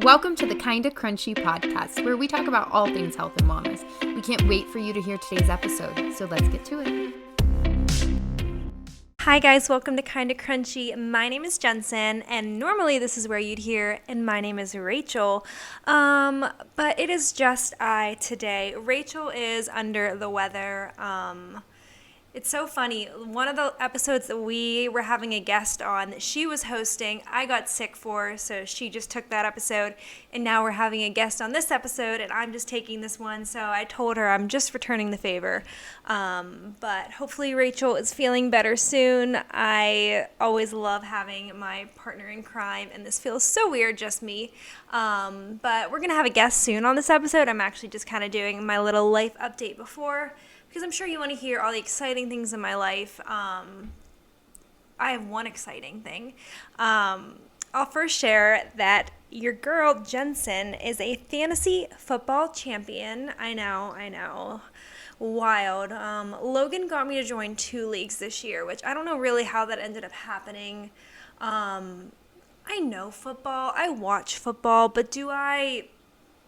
Welcome to the Kinda Krunchy podcast, where we talk about all things health and wellness. We can't wait for you to hear today's episode, so let's get to it. Hi guys, welcome to Kinda Krunchy. My name is Jensen, and normally this is where you'd hear, and my name is Rachel. But it is just I today. Rachel is under the weather. It's so funny. One of the episodes that we were having a guest on that she was hosting, I got sick for, so she just took that episode, and now we're having a guest on this episode, and I'm just taking this one, so I told her I'm just returning the favor. But hopefully Rachel is feeling better soon. I always love having my partner in crime, and this feels so weird, just me. But we're going to have a guest soon on this episode. I'm actually just kind of doing my little life update before, because I'm sure you want to hear all the exciting things in my life. I have one exciting thing. I'll first share that your girl, Jensen, is a fantasy football champion. I know. Wild. Logan got me to join 2 leagues this year, which I don't know really how that ended up happening. I know football. I watch football, but do I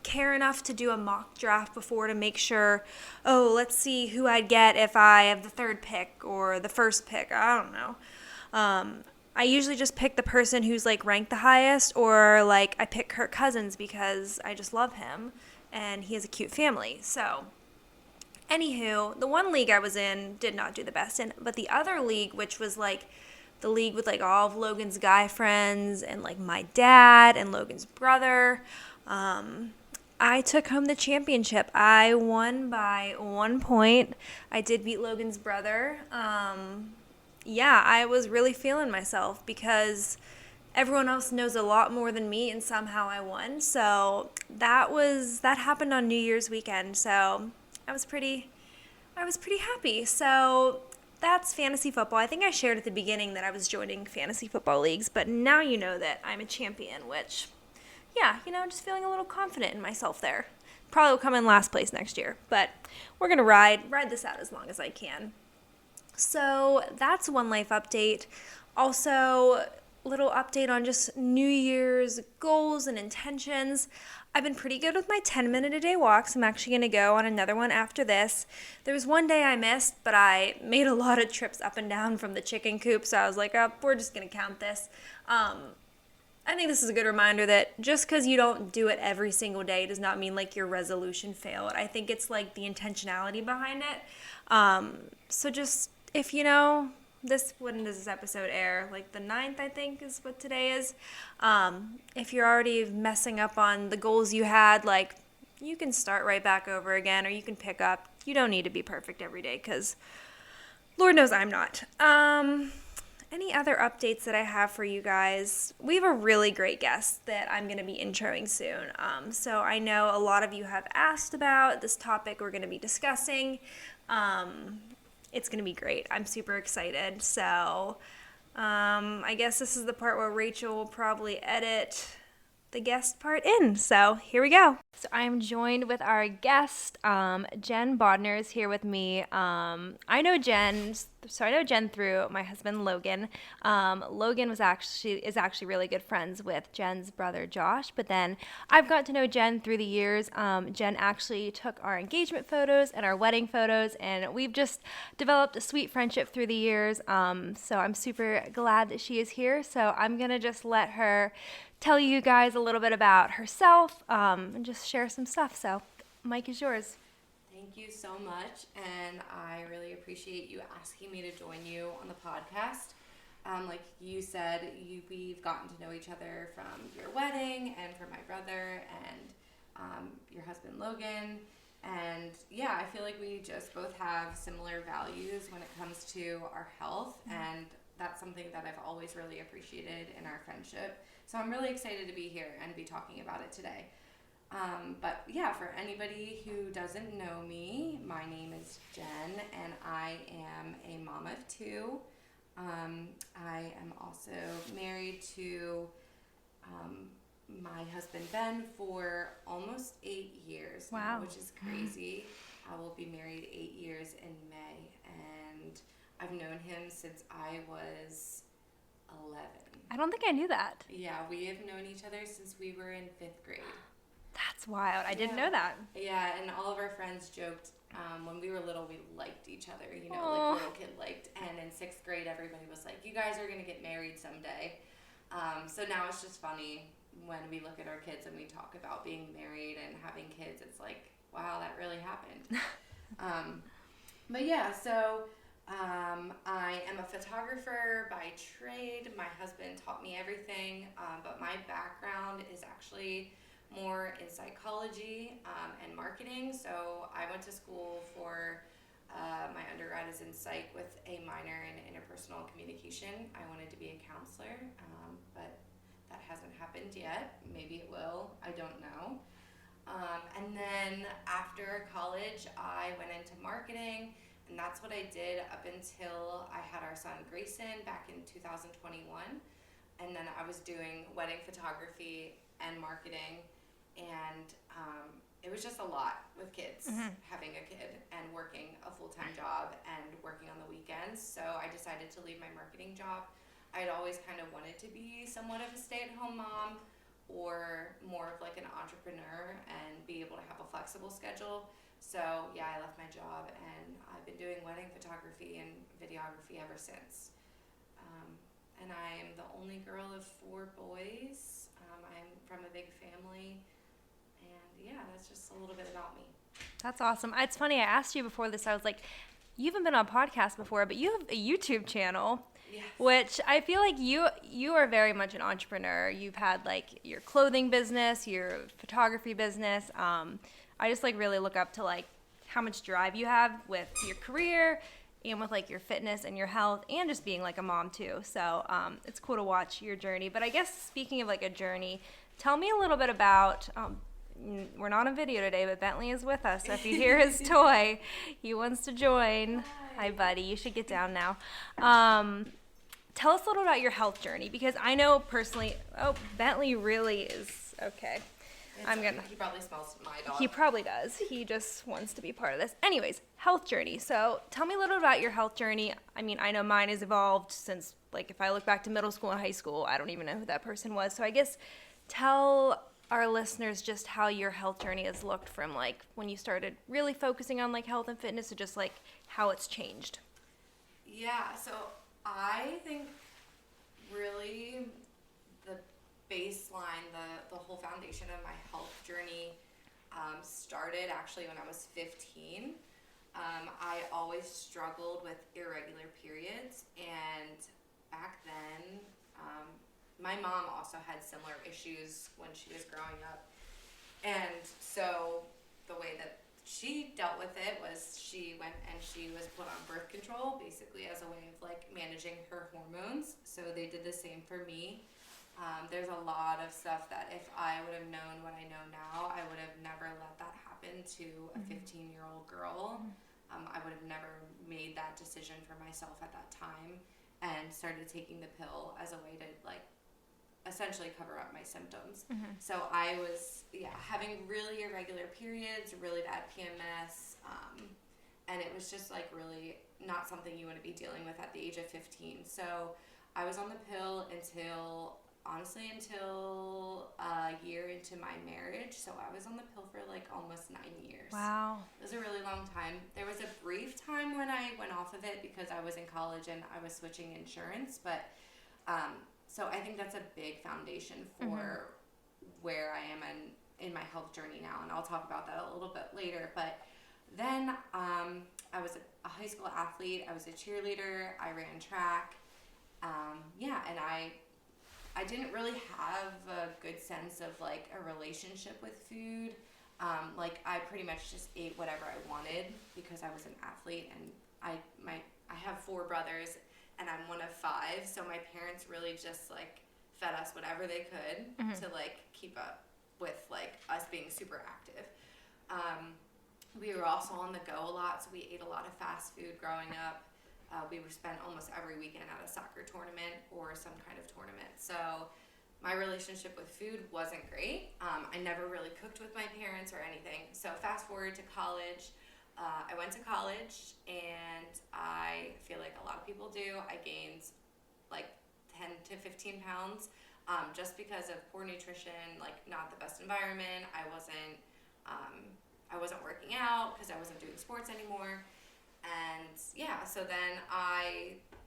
care enough to do a mock draft before to make sure, let's see who I'd get if I have the 3rd pick or the 1st pick? I don't know. I usually just pick the person who's like ranked the highest, or like I pick Kirk Cousins because I just love him and he has a cute family. So anywho, the one league I was in did not do the best in, but the other league, which was like the league with like all of Logan's guy friends and like my dad and Logan's brother, I took home the championship. I won by 1 point. I did beat Logan's brother. I was really feeling myself because everyone else knows a lot more than me, and somehow I won. So that happened on New Year's weekend. So I was pretty happy. So that's fantasy football. I think I shared at the beginning that I was joining fantasy football leagues, but now you know that I'm a champion, which, just feeling a little confident in myself there. Probably will come in last place next year, but we're going to ride this out as long as I can. So that's one life update. Also, little update on just New Year's goals and intentions. I've been pretty good with my 10-minute-a-day walks. I'm actually going to go on another one after this. There was one day I missed, but I made a lot of trips up and down from the chicken coop, so I was like, we're just going to count this. I think this is a good reminder that just because you don't do it every single day does not mean like your resolution failed. I think it's like the intentionality behind it. So just, if when does this episode air? Like the 9th, I think, is what today is. If you're already messing up on the goals you had, like, you can start right back over again, or you can pick up. You don't need to be perfect every day, because Lord knows I'm not. Any other updates that I have for you guys? We have a really great guest that I'm going to be introing soon. So I know a lot of you have asked about this topic we're going to be discussing. It's going to be great. I'm super excited. So I guess this is the part where Rachel will probably edit the guest part in. So here we go. So I am joined with our guest, Jenn Bodnar is here with me. I know Jenn through my husband Logan. Logan is actually really good friends with Jenn's brother Josh, but then I've got to know Jenn through the years. Jenn actually took our engagement photos and our wedding photos, and we've just developed a sweet friendship through the years. So I'm super glad that she is here. So I'm gonna just let her tell you guys a little bit about herself, and just share some stuff. So, Mike is yours. Thank you so much, and I really appreciate you asking me to join you on the podcast. Like you said, we've gotten to know each other from your wedding and from my brother and your husband Logan. And yeah, I feel like we just both have similar values when it comes to our health, and that's something that I've always really appreciated in our friendship. So I'm really excited to be here and be talking about it today. But yeah, for anybody who doesn't know me, my name is Jenn, and I am a mom of 2. I am also married to my husband Ben for almost 8 years now, which is crazy. I will be married 8 years in May, and I've known him since I was 11. I don't think I knew that. Yeah, we have known each other since we were in 5th grade. That's wild. I didn't know that. Yeah, and all of our friends joked when we were little, we liked each other, Aw. like little kid liked. And in 6th grade, everybody was like, you guys are going to get married someday. So now it's just funny when we look at our kids and we talk about being married and having kids. It's like, wow, that really happened. But yeah, so I am a photographer by trade. My husband taught me everything, but my background is actually more in psychology and marketing. So I went to school for my undergrad is in psych with a minor in interpersonal communication. I wanted to be a counselor, but that hasn't happened yet. Maybe it will. I don't know. And then after college, I went into marketing, and that's what I did up until I had our son Grayson back in 2021. And then I was doing wedding photography and marketing, and it was just a lot with kids, having a kid and working a full-time job and working on the weekends. So I decided to leave my marketing job. I'd always kind of wanted to be somewhat of a stay-at-home mom or more of like an entrepreneur and be able to have a flexible schedule. So yeah, I left my job and I've been doing wedding photography and videography ever since. And I am the only girl of 4 boys. I'm from a big family. And yeah, that's just a little bit about me. That's awesome. It's funny, I asked you before this, I was like, you haven't been on a podcast before, but you have a YouTube channel. Yes. Which I feel like you are very much an entrepreneur. You've had like your clothing business, your photography business. I just like really look up to like how much drive you have with your career and with like your fitness and your health and just being like a mom too. So it's cool to watch your journey. But I guess speaking of like a journey, tell me a little bit about, we're not on video today, but Bentley is with us. So if you hear his toy, he wants to join. Hi, buddy. You should get down now. Tell us a little about your health journey, because I know personally, Bentley really is, okay. He probably smells my dog. He probably does. He just wants to be part of this. Anyways, health journey. So tell me a little about your health journey. I mean, I know mine has evolved since, like, if I look back to middle school and high school, I don't even know who that person was. So I guess tell our listeners just how your health journey has looked from, like, when you started really focusing on, like, health and fitness to just, like, how it's changed. Yeah, so I think really the baseline, the whole foundation of my health journey started actually when I was 15. I always struggled with irregular periods, and back then my mom also had similar issues when she was growing up. And so the way that she dealt with it was she went and she was put on birth control, basically as a way of like managing her hormones. So they did the same for me. There's a lot of stuff that if I would have known what I know now, I would have never let that happen to a 15-year-old girl. I would have never made that decision for myself at that time and started taking the pill as a way to like essentially cover up my symptoms. So I was having really irregular periods, really bad PMS, and it was just like really not something you want to be dealing with at the age of 15. So I was on the pill until a year into my marriage. So I was on the pill for like almost 9 years. Wow. It was a really long time. There was a brief time when I went off of it because I was in college and I was switching insurance, but so I think that's a big foundation for where I am in my health journey now, and I'll talk about that a little bit later. But then I was a high school athlete. I was a cheerleader. I ran track. And I didn't really have a good sense of like a relationship with food. Like I pretty much just ate whatever I wanted because I was an athlete, and I have 4 brothers. And I'm one of 5, so my parents really just like fed us whatever they could to like keep up with like us being super active. We were also on the go a lot, so we ate a lot of fast food growing up. We were spent almost every weekend at a soccer tournament or some kind of tournament. So my relationship with food wasn't great. I never really cooked with my parents or anything. So fast forward to college. I went to college, and I feel like a lot of people do. I gained like 10 to 15 pounds, just because of poor nutrition, like not the best environment. I wasn't working out because I wasn't doing sports anymore. And yeah, so then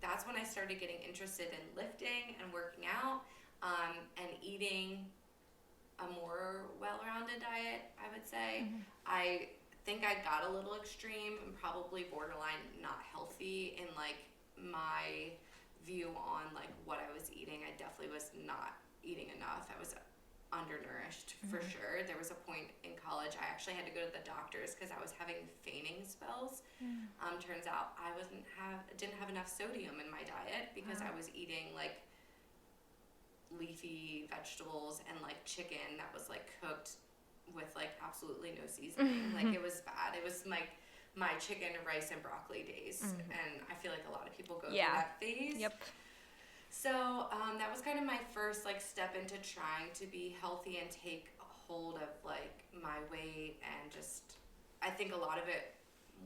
that's when I started getting interested in lifting and working out, and eating a more well-rounded diet, I would say. Mm-hmm. I think I got a little extreme and probably borderline not healthy in like my view on like what I was eating. I definitely was not eating enough. I was undernourished for sure. There was a point in college I actually had to go to the doctors because I was having fainting spells. Turns out I didn't have enough sodium in my diet because I was eating like leafy vegetables and like chicken that was like cooked with like absolutely no seasoning. Like it was bad. It was like my chicken, rice, and broccoli days, and I feel like a lot of people go through that phase. Yep. So that was kind of my first like step into trying to be healthy and take hold of like my weight, and just I think a lot of it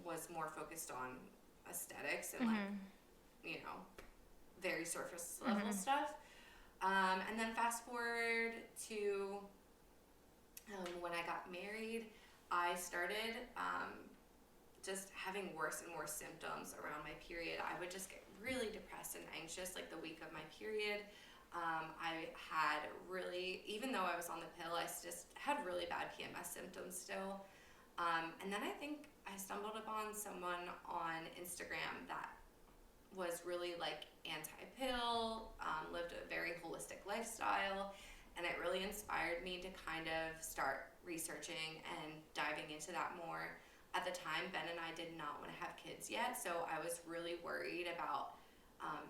was more focused on aesthetics and like, you know, very surface level stuff. And then fast forward to when I got married, I started just having worse and worse symptoms around my period. I would just get really depressed and anxious like the week of my period. I had really, even though I was on the pill, I just had really bad PMS symptoms still. And then I think I stumbled upon someone on Instagram that was really like anti-pill, lived a very holistic lifestyle, and it really inspired me to kind of start researching and diving into that more. At the time, Ben and I did not want to have kids yet, so I was really worried about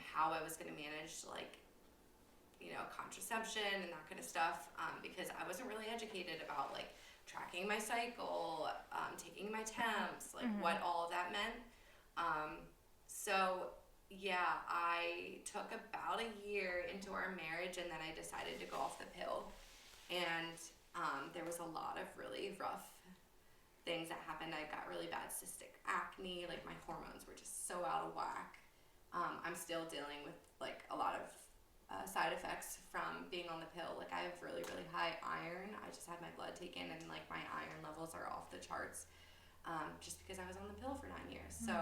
how I was going to manage like, you know, contraception and that kind of stuff, because I wasn't really educated about like tracking my cycle, taking my temps, like what all of that meant. So yeah, I took about a year into our marriage, and then I decided to go off the pill. And there was a lot of really rough things that happened. I got really bad cystic acne, like my hormones were just so out of whack. I'm still dealing with like a lot of side effects from being on the pill. Like I have really, really high iron. I just had my blood taken, and like my iron levels are off the charts, just because I was on the pill for 9 years. So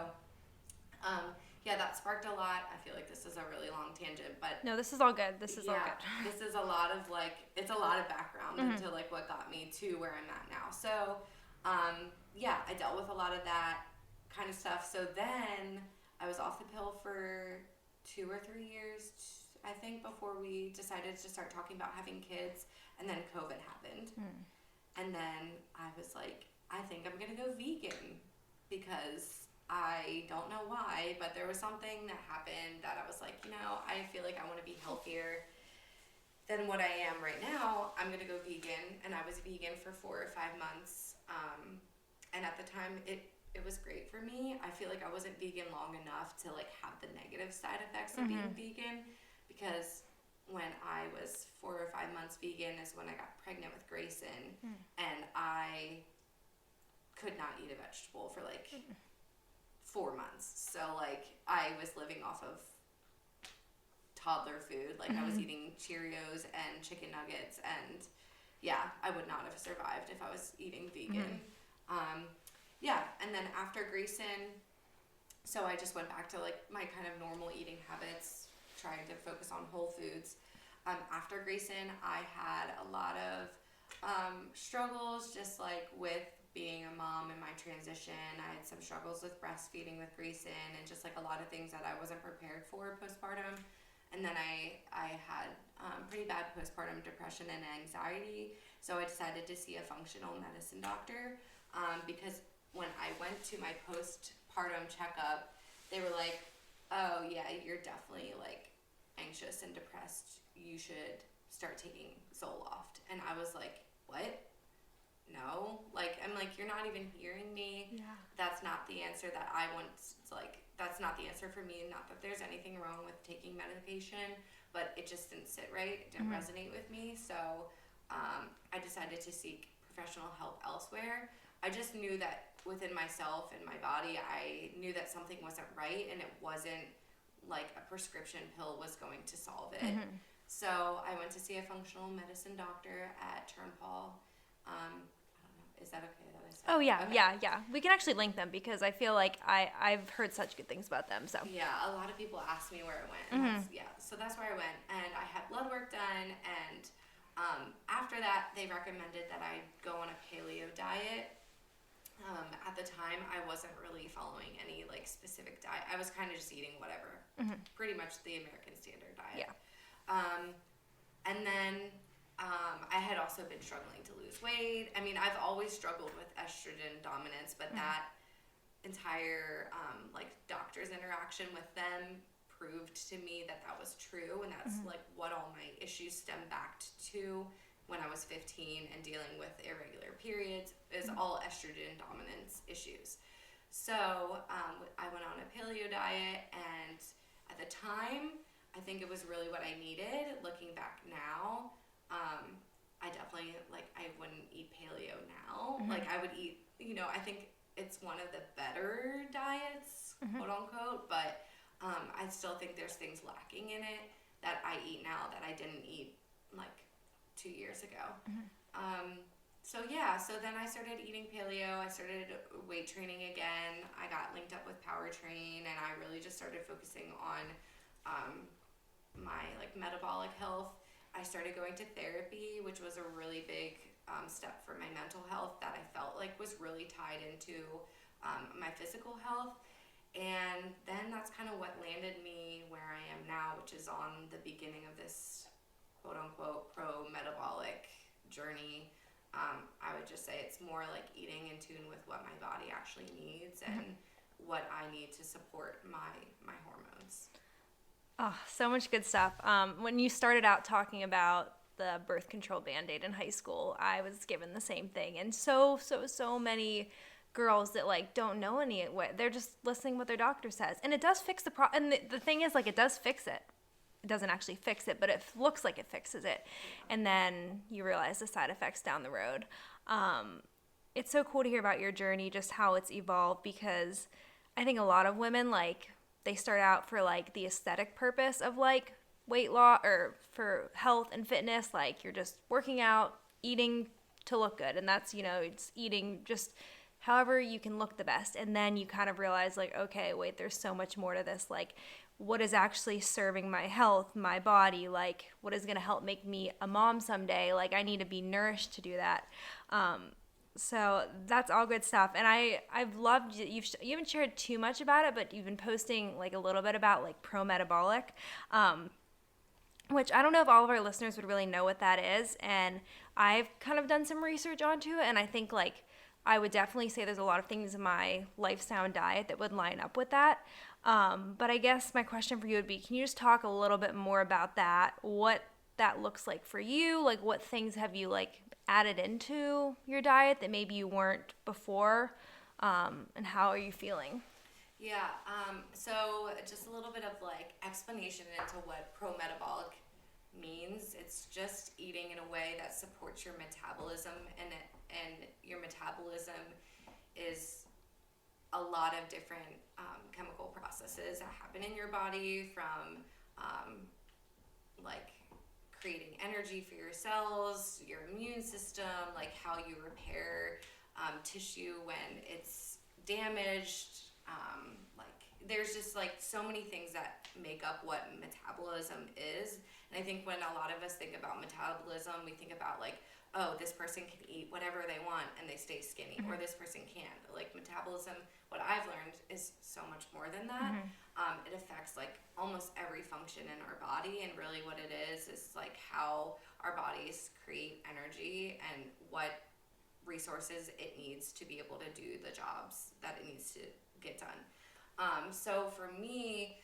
yeah, that sparked a lot. I feel like this is a really long tangent, but No, this is all good. This is all good. This is a lot of like, it's a lot of background into like what got me to where I'm at now. So yeah, I dealt with a lot of that kind of stuff. So then I was off the pill for 2 or 3 years, I think, before we decided to start talking about having kids. And then COVID happened. And then I was like, I think I'm going to go vegan, because I don't know why, but there was something that happened that I was like, you know, I feel like I want to be healthier than what I am right now. I'm going to go vegan. And I was vegan for 4 or 5 months. And at the time, it was great for me. I feel like I wasn't vegan long enough to like have the negative side effects of being vegan, because when I was 4 or 5 months vegan is when I got pregnant with Grayson, and I could not eat a vegetable for like 4 months. So like I was living off of toddler food. Like I was eating Cheerios and chicken nuggets, and yeah, I would not have survived if I was eating vegan. Yeah, and then after Grayson, so I just went back to like my kind of normal eating habits, trying to focus on whole foods. After Grayson, I had a lot of struggles just like with being a mom in my transition. I had some struggles with breastfeeding with Grayson, and just like a lot of things that I wasn't prepared for postpartum. And then I had pretty bad postpartum depression and anxiety. So I decided to see a functional medicine doctor, because when I went to my postpartum checkup, they were like, oh yeah, you're definitely like anxious and depressed. You should start taking Zoloft. And I was like, what? No, like, I'm like, you're not even hearing me. Yeah. That's not the answer that I want. Like, that's not the answer for me. Not that there's anything wrong with taking medication, but it just didn't sit right. It didn't resonate with me. So I decided to seek professional help elsewhere. I just knew that within myself and my body, I knew that something wasn't right, and it wasn't like a prescription pill was going to solve it. So I went to see a functional medicine doctor at Turnpal. I don't know, is that okay that I said? Oh, yeah, Okay. yeah. We can actually link them because I feel like I've heard such good things about them, so. Yeah, a lot of people ask me where I went. And so that's where I went. And I had blood work done. And after that, they recommended that I go on a paleo diet. At the time, I wasn't really following any like specific diet. I was kind of just eating whatever, pretty much the American standard diet. Yeah. And then I had also been struggling to lose weight. I mean, I've always struggled with estrogen dominance, but that entire like doctor's interaction with them proved to me that that was true, and that's like what all my issues stem back to when I was 15 and dealing with irregular periods is all estrogen dominance issues. So I went on a paleo diet, and at the time, I think it was really what I needed. Looking back now, I definitely, like, I wouldn't eat paleo now. Like, I would eat, I think it's one of the better diets, quote unquote, but I still think there's things lacking in it that I eat now that I didn't eat, like, 2 years ago. So then I started eating paleo. I started weight training again. I got linked up with Power Train, and I really just started focusing on my like metabolic health. I started going to therapy, which was a really big step for my mental health that I felt like was really tied into my physical health. And then that's kind of what landed me where I am now, which is on the beginning of this quote-unquote pro-metabolic journey. I would just say it's more like eating in tune with what my body actually needs and what I need to support my hormones. Oh, so much good stuff. When you started out talking about the birth control Band-Aid in high school, I was given the same thing. And so many girls that like don't know any way. They're just listening what their doctor says. And it does fix the problem. And the thing is, like, it does fix it. It doesn't actually fix it, but it looks like it fixes it. And then you realize the side effects down the road. It's so cool to hear about your journey, just how it's evolved, because I think a lot of women, like, they start out for like the aesthetic purpose of like weight loss or for health and fitness. Like, you're just working out, eating to look good. And that's, it's eating just however you can look the best. And then you kind of realize, like, okay, wait, there's so much more to this. Like, what is actually serving my health, my body? Like, what is going to help make me a mom someday? Like, I need to be nourished to do that. So that's all good stuff. And I've loved, you haven't shared too much about it, but you've been posting like a little bit about like Pro-Metabolic, which I don't know if all of our listeners would really know what that is. And I've kind of done some research onto it. And I think like I would definitely say there's a lot of things in my lifestyle and diet that would line up with that. But I guess my question for you would be, can you just talk a little bit more about that? What that looks like for you? Like, what things have you like added into your diet that maybe you weren't before? And how are you feeling? Yeah, so just a little bit of like explanation into what pro-metabolic means. It's just eating in a way that supports your metabolism, and your metabolism is a lot of different chemical processes that happen in your body, from like creating energy for your cells, your immune system, like how you repair tissue when it's damaged. Like there's just like so many things that make up what metabolism is. And I think when a lot of us think about metabolism, we think about like, oh, this person can eat whatever they want and they stay skinny, or this person can't. Like metabolism, what I've learned is so much more than that. It affects like almost every function in our body, and really what it is like how our bodies create energy and what resources it needs to be able to do the jobs that it needs to get done. So for me,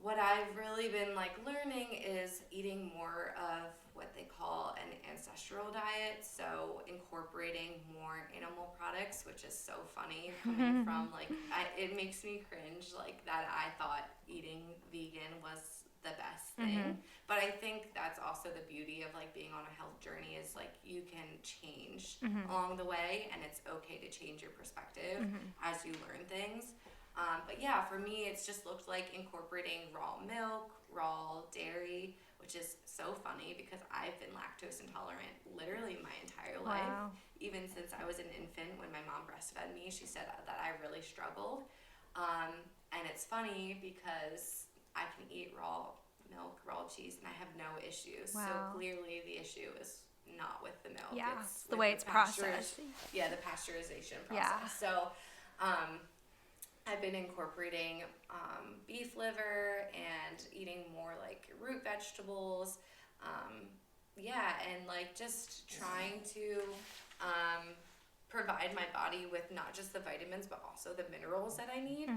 what I've really been like learning is eating more of what they call an ancestral diet. So incorporating more animal products, which is so funny coming from like, it makes me cringe like that I thought eating vegan was the best thing. But I think that's also the beauty of like being on a health journey, is like you can change along the way, and it's okay to change your perspective as you learn things. But yeah, for me, it's just looked like incorporating raw milk, raw dairy, which is so funny because I've been lactose intolerant literally my entire life. Wow. Even since I was an infant, when my mom breastfed me, she said that I really struggled. And it's funny because I can eat raw milk, raw cheese, and I have no issues. Wow. So clearly the issue is not with the milk. Yeah, it's the with way it's processed. Yeah, the pasteurization process. Yeah. So I've been incorporating beef liver and eating more like root vegetables. And like just trying to provide my body with not just the vitamins but also the minerals that I need,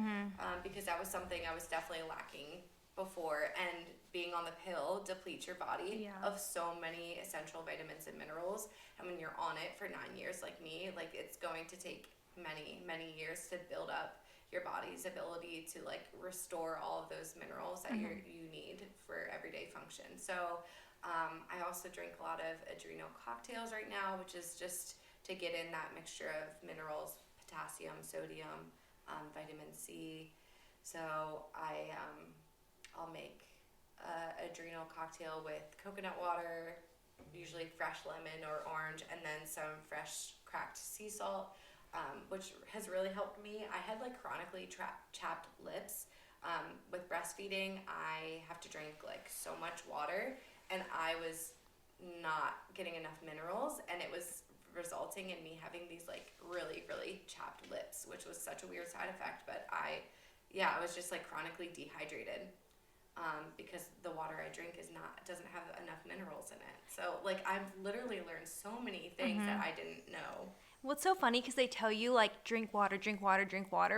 because that was something I was definitely lacking before, and being on the pill depletes your body of so many essential vitamins and minerals, and when you're on it for 9 years like me, like it's going to take many years to build up your body's ability to like restore all of those minerals that you need for everyday function. So I also drink a lot of adrenal cocktails right now, which is just to get in that mixture of minerals, potassium, sodium, vitamin C. So I'll make adrenal cocktail with coconut water, usually fresh lemon or orange, and then some fresh cracked sea salt, which has really helped me. I had like chronically chapped lips. With breastfeeding, I have to drink like so much water, and I was not getting enough minerals, and it was resulting in me having these like really chapped lips, which was such a weird side effect. But I was just like chronically dehydrated, because the water I drink doesn't have enough minerals in it. So like I've literally learned so many things that I didn't know. Well, it's so funny because they tell you like drink water,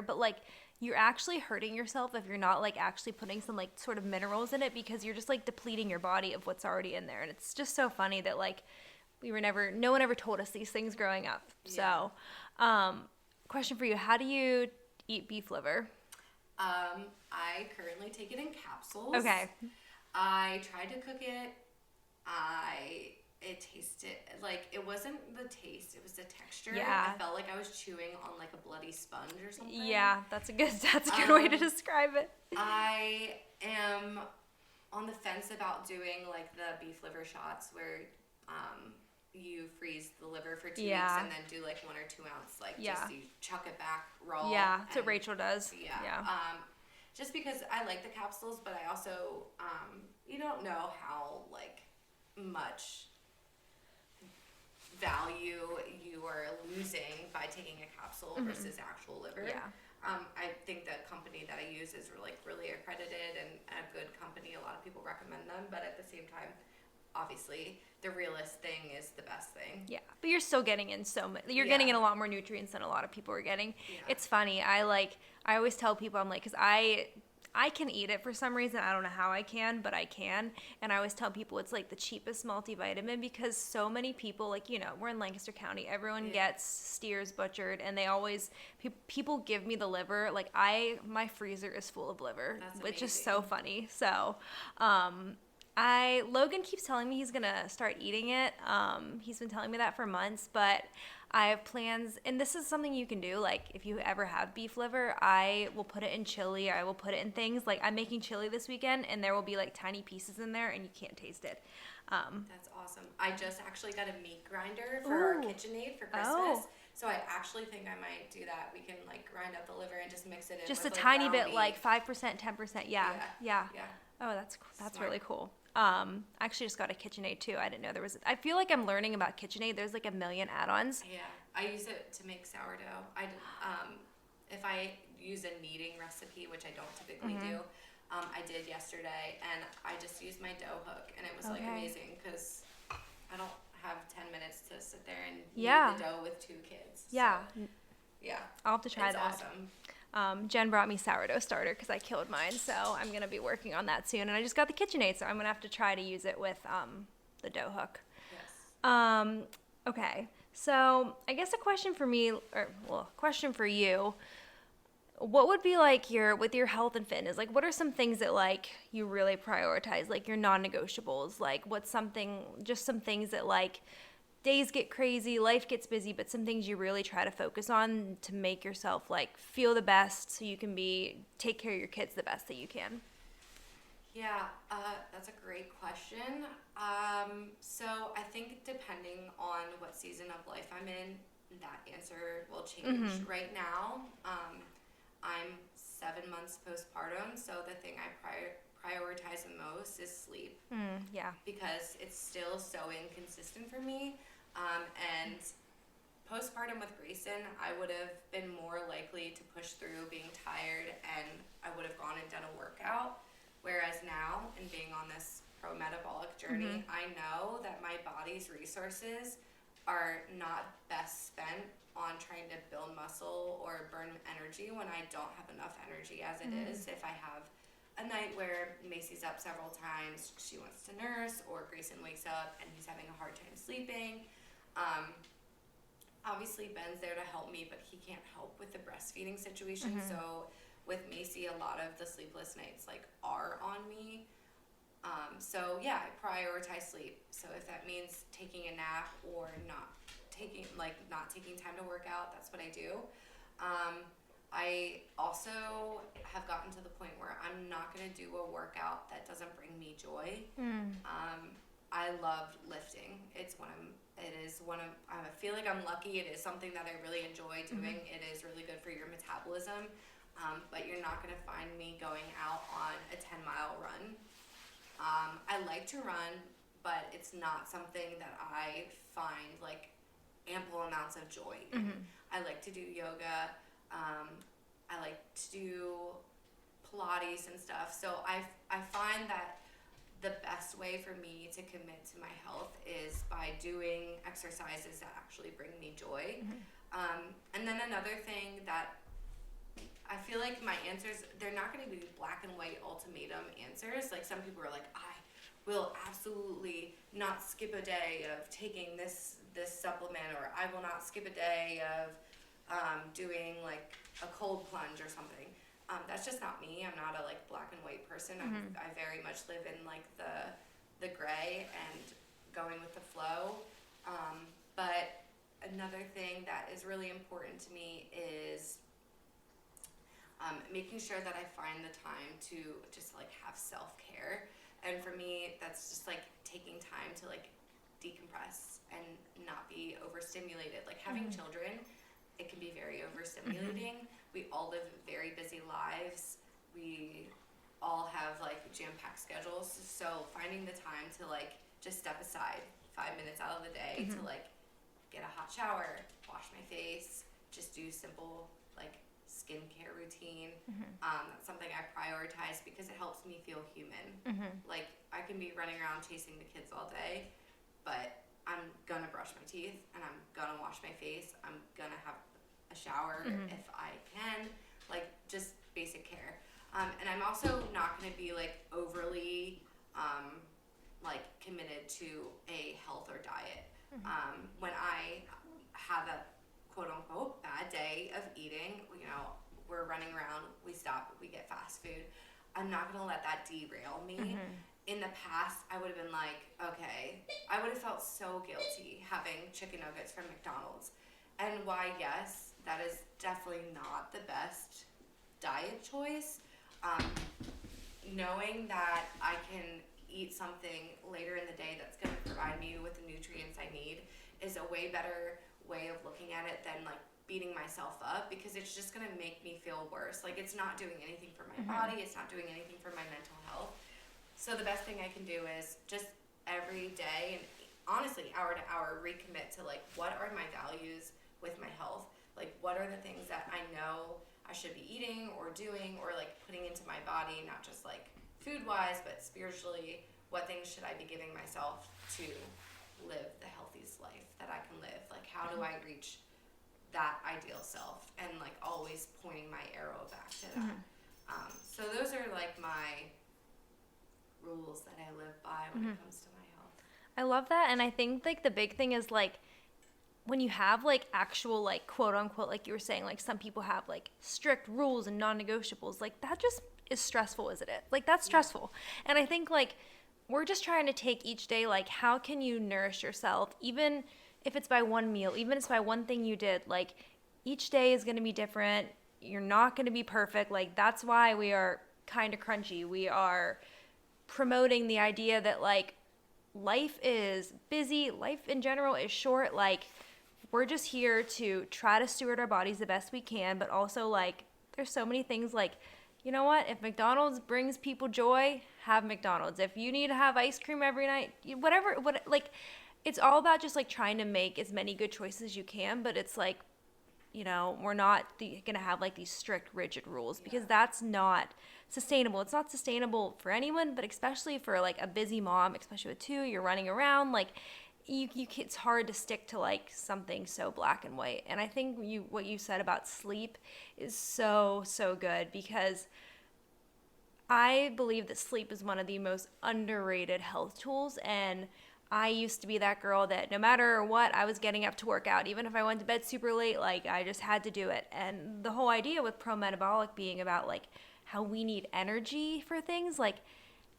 but like you're actually hurting yourself if you're not like actually putting some like sort of minerals in it, because you're just like depleting your body of what's already in there. And it's just so funny that like no one ever told us these things growing up. Yeah. So, question for you: how do you eat beef liver? I currently take it in capsules. Okay. I tried to cook it. It tasted like, it wasn't the taste, it was the texture. Yeah. I felt like I was chewing on like a bloody sponge or something. Yeah, that's a good way to describe it. I am on the fence about doing like the beef liver shots where you freeze the liver for 2 weeks and then do like 1 or 2 ounce, like just you chuck it back raw. Yeah, that's what Rachel does. Yeah. Just because I like the capsules, but I also you don't know how like much value you are losing by taking a capsule versus actual liver. Yeah. I think the company that I use is like really accredited and a good company. A lot of people recommend them, but at the same time, obviously, the realist thing is the best thing. Yeah, but you're still getting in you're getting in a lot more nutrients than a lot of people are getting. Yeah. It's funny. I always tell people, I'm like, because I can eat it for some reason. I don't know how I can, but I can. And I always tell people it's like the cheapest multivitamin, because so many people, like, we're in Lancaster County. Everyone gets steers butchered, and they always, people give me the liver. Like my freezer is full of liver, which is so funny. So, Logan keeps telling me he's going to start eating it. He's been telling me that for months, but I have plans, and this is something you can do. Like, if you ever have beef liver, I will put it in chili. I will put it in things. Like, I'm making chili this weekend, and there will be, like, tiny pieces in there, and you can't taste it. That's awesome. I just actually got a meat grinder for our KitchenAid for Christmas. So I actually think I might do that. We can, like, grind up the liver and just mix it in just with, a like, tiny ground bit, beef. like 5%, 10%. Yeah. Oh, that's Smart. really cool. I actually just got a KitchenAid too. I didn't know there was. I feel like I'm learning about KitchenAid. There's like a million add-ons. Yeah, I use it to make sourdough. If I use a kneading recipe, which I don't typically do, I did yesterday, and I just used my dough hook, and it was like amazing because I don't have 10 minutes to sit there and knead the dough with 2 kids. Yeah. So, yeah. I'll have to try that. It's awesome. Jen brought me sourdough starter because I killed mine, so I'm going to be working on that soon. And I just got the KitchenAid, so I'm going to have to try to use it with the dough hook. Yes. Okay, so I guess a question for me, question for you. What would be like with your health and fitness? Like, what are some things that like you really prioritize, like your non-negotiables? Like, what's some things that like days get crazy, life gets busy, but some things you really try to focus on to make yourself like feel the best so you can take care of your kids the best that you can? Yeah, that's a great question. So I think depending on what season of life I'm in, that answer will change. Right now, I'm 7 months postpartum, so the thing I prioritize the most is sleep. Yeah. Because it's still so inconsistent for me. And postpartum with Grayson, I would have been more likely to push through being tired, and I would have gone and done a workout. Whereas now, in being on this pro-metabolic journey, I know that my body's resources are not best spent on trying to build muscle or burn energy when I don't have enough energy as it is. If I have a night where Macy's up several times, she wants to nurse, or Grayson wakes up and he's having a hard time sleeping. Obviously Ben's there to help me, but he can't help with the breastfeeding situation. So with Macy, a lot of the sleepless nights like are on me. So yeah, I prioritize sleep. So if that means taking a nap or not taking time to work out, that's what I do. I also have gotten to the point where I'm not going to do a workout that doesn't bring me joy. I love lifting. I feel like I'm lucky. It is something that I really enjoy doing. It is really good for your metabolism. But you're not going to find me going out on a 10-mile run. I like to run, but it's not something that I find like ample amounts of joy in. I like to do yoga. I like to do Pilates and stuff. So I find that the best way for me to commit to my health is by doing exercises that actually bring me joy. And then another thing that I feel like my answers, they're not going to be black and white ultimatum answers. Like some people are like, I will absolutely not skip a day of taking this supplement, or I will not skip a day of doing like a cold plunge or something. That's just not me. I'm not a like black and white person. I very much live in like the gray and going with the flow. But another thing that is really important to me is making sure that I find the time to just like have self-care. And for me, that's just like taking time to like decompress and not be overstimulated. Like having children, it can be very overstimulating. We all live very busy lives. We all have like jam-packed schedules. So finding the time to like just step aside 5 minutes out of the day to like get a hot shower, wash my face, just do simple like skincare routine. That's something I prioritize because it helps me feel human. Like I can be running around chasing the kids all day, but I'm gonna brush my teeth and I'm gonna wash my face. I'm gonna have a shower if I can, like just basic care. And I'm also not gonna be like overly like committed to a health or diet. When I have a quote unquote bad day of eating, you know, we're running around, we stop, we get fast food. I'm not gonna let that derail me. In the past, I would have been like, okay, I would have felt so guilty having chicken nuggets from McDonald's. And why, yes, that is definitely not the best diet choice. Knowing that I can eat something later in the day that's going to provide me with the nutrients I need is a way better way of looking at it than like beating myself up, because it's just going to make me feel worse. Like it's not doing anything for my body. It's not doing anything for my mental health. So the best thing I can do is just every day and honestly hour to hour recommit to like, what are my values with my health? Like what are the things that I know I should be eating or doing or like putting into my body, not just like food wise, but spiritually, what things should I be giving myself to live the healthiest life that I can live? Like how do I reach that ideal self, and like always pointing my arrow back to that. So those are like my rules that I live by when it comes to my health. I love that. And I think like the big thing is like when you have like actual like quote unquote, like you were saying, like some people have like strict rules and non-negotiables, like that just is stressful, isn't it? Like that's stressful. And I think like we're just trying to take each day, like how can you nourish yourself, even if it's by one meal, even if it's by one thing you did, like each day is going to be different. You're not going to be perfect. Like that's why we are kind of crunchy. We are promoting the idea that like life is busy, life in general is short. Like we're just here to try to steward our bodies the best we can, but also like there's so many things like, you know what, if McDonald's brings people joy, have McDonald's. If you need to have ice cream every night, whatever, like it's all about just like trying to make as many good choices as you can, but it's like, you know, we're not going to have like these strict rigid rules because that's not sustainable. It's not sustainable for anyone, but especially for like a busy mom, especially with two, you're running around, like you it's hard to stick to like something so black and white. And I think what you said about sleep is so good, because I believe that sleep is one of the most underrated health tools. And I used to be that girl that no matter what, I was getting up to work out. Even if I went to bed super late, like I just had to do it. And the whole idea with Pro-Metabolic being about like how we need energy for things, like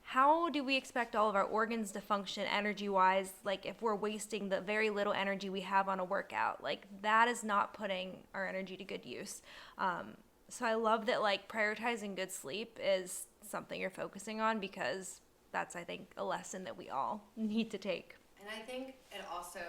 how do we expect all of our organs to function energy-wise, like if we're wasting the very little energy we have on a workout? Like that is not putting our energy to good use. So I love that like prioritizing good sleep is something you're focusing on, because that's, I think, a lesson that we all need to take. And I think it also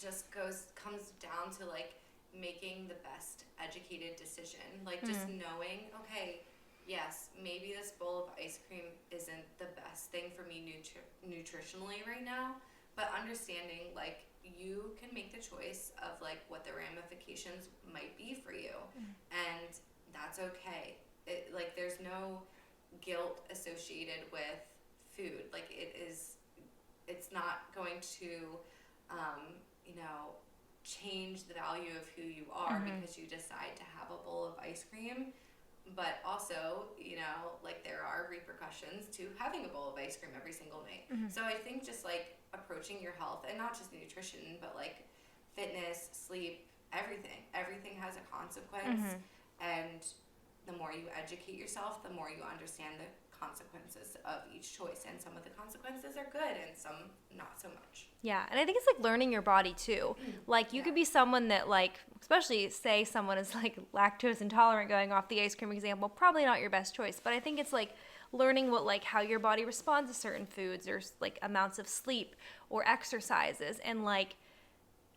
just comes down to like making the best educated decision, like just knowing, okay, yes, maybe this bowl of ice cream isn't the best thing for me nutritionally right now, but understanding like you can make the choice of like what the ramifications might be for you, and that's okay. Like there's no guilt associated with food. Like it's not going to change the value of who you are because you decide to have a bowl of ice cream. But also, like there are repercussions to having a bowl of ice cream every single night. So I think just like approaching your health, and not just nutrition, but like fitness, sleep, everything has a consequence. And the more you educate yourself, the more you understand the consequences of each choice. And some of the consequences are good and some not so much. Yeah, and I think it's like learning your body too. Like you could be someone that like, especially say someone is like lactose intolerant, going off the ice cream example, probably not your best choice. But I think it's like learning what like how your body responds to certain foods, or like amounts of sleep or exercises, and like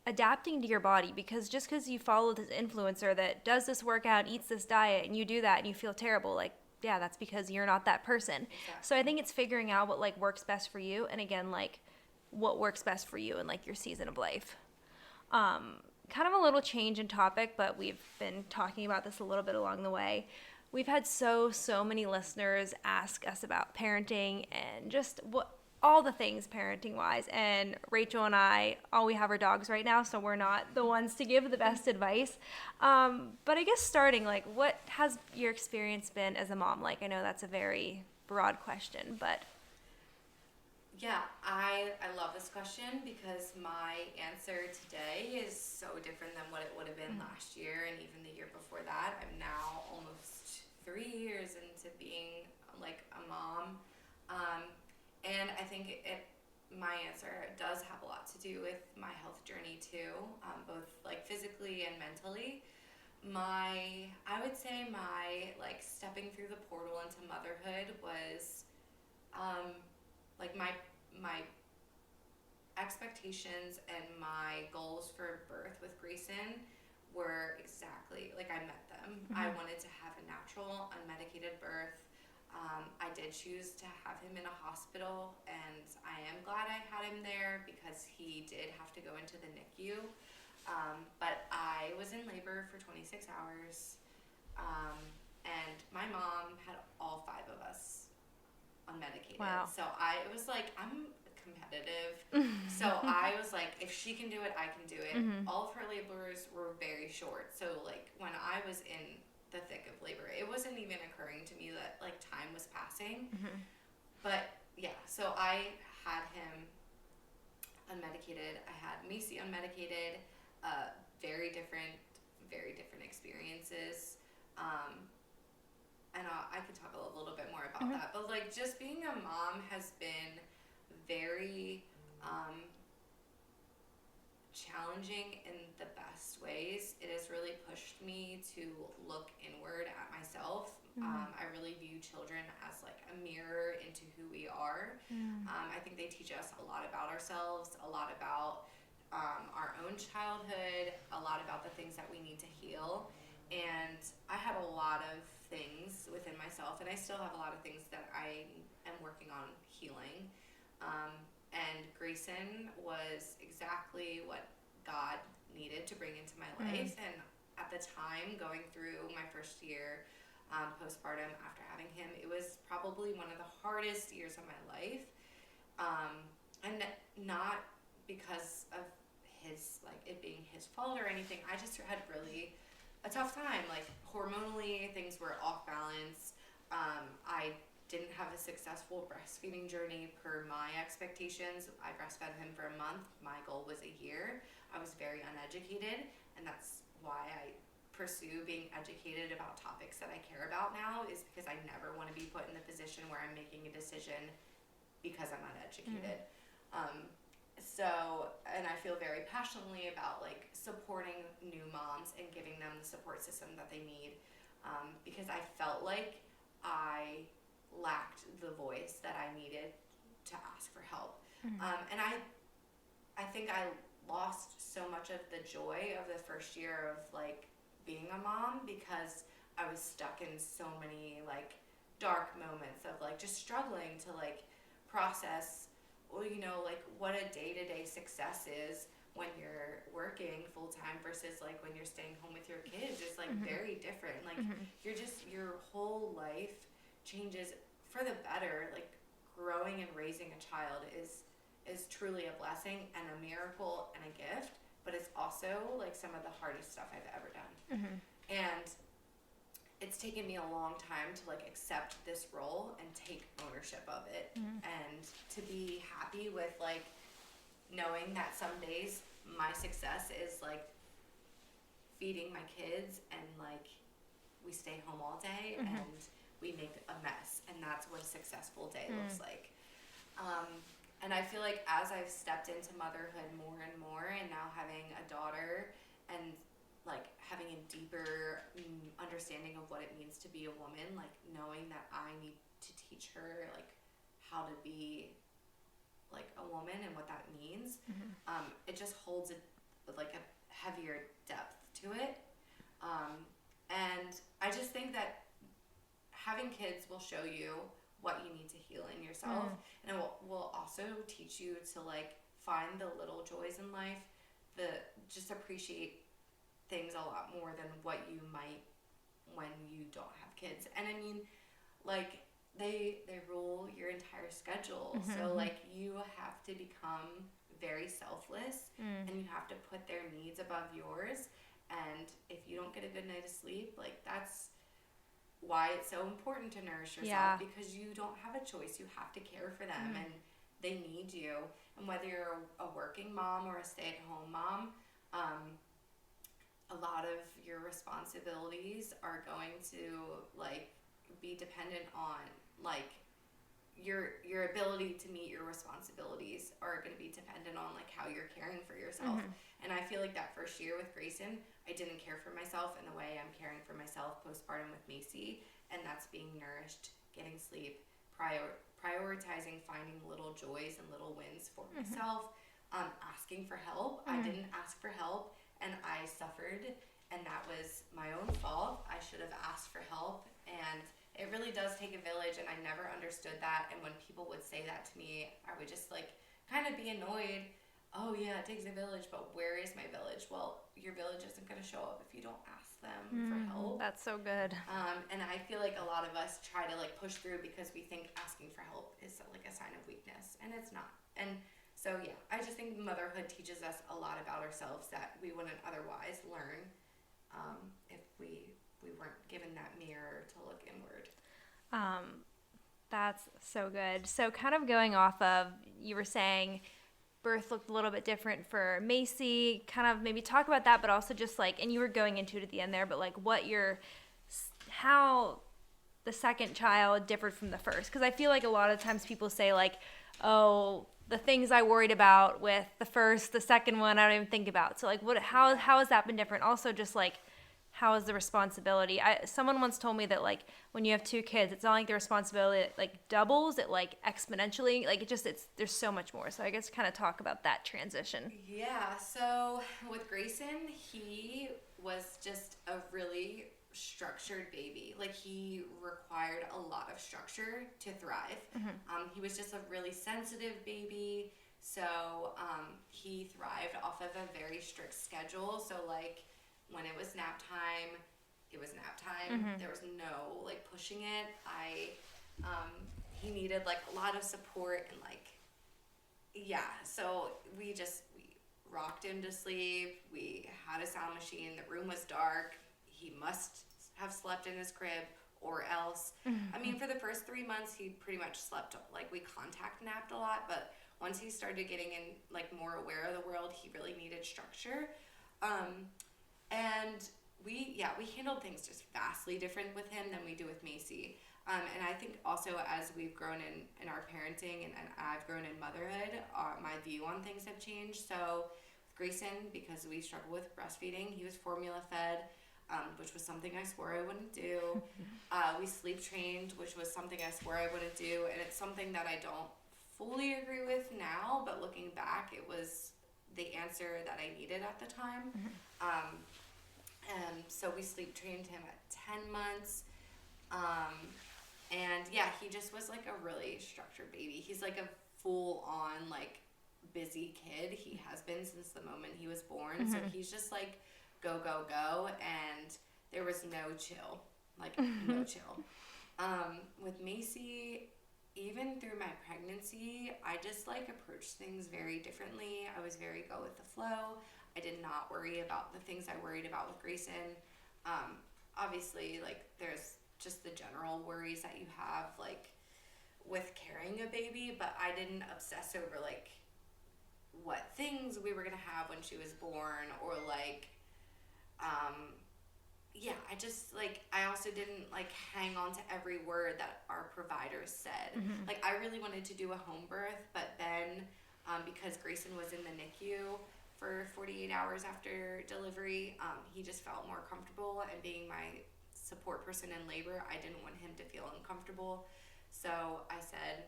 adapting to your body. Because just because you follow this influencer that does this workout, eats this diet, and you do that and you feel terrible, like yeah, that's because you're not that person. Exactly. So I think it's figuring out what like works best for you, and again like what works best for you in like your season of life. Kind of a little change in topic, but we've been talking about this a little bit along the way. We've had so many listeners ask us about parenting and just all the things parenting wise. And Rachel and I, all we have are dogs right now, so we're not the ones to give the best advice. But I guess starting, like, what has your experience been as a mom? Like, I know that's a very broad question, but yeah, I love this question because my answer today is so different than what it would have been last year and even the year before that. I'm now almost 3 years into being like a mom. And I think my answer does have a lot to do with my health journey too, both like physically and mentally. I would say my like stepping through the portal into motherhood was like my expectations and my goals for birth with Grayson were exactly like I met them. I wanted to have a natural, unmedicated birth. I did choose to have him in a hospital, and I am glad I had him there because he did have to go into the NICU. But I was in labor for 26 hours, and my mom had all 5 of us unmedicated. Wow. So it was like, I'm competitive. So I was like, if she can do it, I can do it. All of her labors were very short. So like when I was in the thick of labor, it wasn't even occurring to me that like time was passing. But yeah, so I had him unmedicated. I had Macy unmedicated. Very different experiences. And I could talk a little bit more about that. But like just being a mom has been very challenging in the best ways. It has really pushed me to look inward at myself. I really view children as like a mirror into who we are. I think they teach us a lot about ourselves, a lot about our own childhood, a lot about the things that we need to heal. And I had a lot of things within myself, and I still have a lot of things that I am working on healing. And Grayson was exactly what God needed to bring into my life. And at the time, going through my first year postpartum after having him, it was probably one of the hardest years of my life. And not because of his, like, it being his fault or anything. I just had really a tough time. Like, hormonally, things were off balance. I didn't have a successful breastfeeding journey per my expectations. I breastfed him for a month. My goal was a year. I was very uneducated, and that's why I pursue being educated about topics that I care about now, is because I never want to be put in the position where I'm making a decision because I'm uneducated. And I feel very passionately about like supporting new moms and giving them the support system that they need, because I felt like I lacked the voice that I needed to ask for help. And I think I lost so much of the joy of the first year of like being a mom, because I was stuck in so many like dark moments of like just struggling to like process, well, you know, like what a day-to-day success is when you're working full-time versus like when you're staying home with your kids. It's like very different. Like you're just, your whole life changes for the better. Like growing and raising a child is truly a blessing and a miracle and a gift, but it's also like some of the hardest stuff I've ever done. And it's taken me a long time to like accept this role and take ownership of it, and to be happy with like knowing that some days my success is like feeding my kids and like we stay home all day and we make a mess, and that's what a successful day looks like. And I feel like as I've stepped into motherhood more and more, and now having a daughter and like having a deeper understanding of what it means to be a woman, like knowing that I need to teach her like how to be like a woman and what that means, it just holds like a heavier depth to it. And I just think that having kids will show you what you need to heal in yourself, and it will also teach you to like find the little joys in life, just appreciate things a lot more than what you might when you don't have kids. And I mean, like they rule your entire schedule, so like you have to become very selfless, and you have to put their needs above yours. And if you don't get a good night of sleep, like that's why it's so important to nourish yourself, because you don't have a choice. You have to care for them, and they need you. And whether you're a working mom or a stay-at-home mom, a lot of your responsibilities are going to like be dependent on like your ability to meet your responsibilities are going to be dependent on like how you're caring for yourself. And I feel like that first year with Grayson, I didn't care for myself in the way I'm caring for myself postpartum with Macy, and that's being nourished, getting sleep, prioritizing finding little joys and little wins for myself, asking for help. I didn't ask for help, and I suffered, and that was my own fault. I should have asked for help, and it really does take a village, and I never understood that. And when people would say that to me, I would just like kind of be annoyed. Oh yeah, it takes a village, but where is my village? Well, your village isn't going to show up if you don't ask them for help. That's so good. And I feel like a lot of us try to like push through because we think asking for help is like a sign of weakness, and it's not. And so yeah, I just think motherhood teaches us a lot about ourselves that we wouldn't otherwise learn if we weren't given that mirror to look inward. That's so good. So kind of going off of, you were saying birth looked a little bit different for Macy, kind of maybe talk about that, but also just like, and you were going into it at the end there, but like how the second child differed from the first. Because I feel like a lot of times people say like, oh, the things I worried about with the first, the second one, I don't even think about. So like, how has that been different? Also, just like, how is the responsibility? Someone once told me that like when you have 2 kids, it's not like the responsibility like doubles, it like exponentially, like there's so much more. So I guess kind of talk about that transition. Yeah, so with Grayson, he was just a really structured baby. Like, he required a lot of structure to thrive. He was just a really sensitive baby, so he thrived off of a very strict schedule. So like, when it was nap time, it was nap time. There was no like pushing it. He needed like a lot of support, and like, yeah, so we rocked him to sleep. We had a sound machine. The room was dark. He must have slept in his crib or else. I mean, for the first 3 months, he pretty much slept, like, we contact napped a lot, but once he started getting in, like, more aware of the world, he really needed structure. And we handled things just vastly different with him than we do with Macy. And I think also as we've grown in our parenting and I've grown in motherhood, my view on things have changed. So with Grayson, because we struggle with breastfeeding, he was formula fed, which was something I swore I wouldn't do. We sleep trained, which was something I swore I wouldn't do. And it's something that I don't fully agree with now, but looking back, it was the answer that I needed at the time. And so we sleep trained him at 10 months. And yeah, he just was like a really structured baby. He's like a full on like busy kid. He has been since the moment he was born. So he's just like go, go, go. And there was no chill, like no chill. With Macy, even through my pregnancy, I just like approached things very differently. I was very go with the flow. I did not worry about the things I worried about with Grayson. Obviously, like, there's just the general worries that you have, like, with carrying a baby, but I didn't obsess over, like, what things we were going to have when she was born, or, like, I just, like, I also didn't, like, hang on to every word that our providers said. Like, I really wanted to do a home birth, but then, because Grayson was in the NICU for 48 hours after delivery, he just felt more comfortable, and being my support person in labor, I didn't want him to feel uncomfortable. So I said,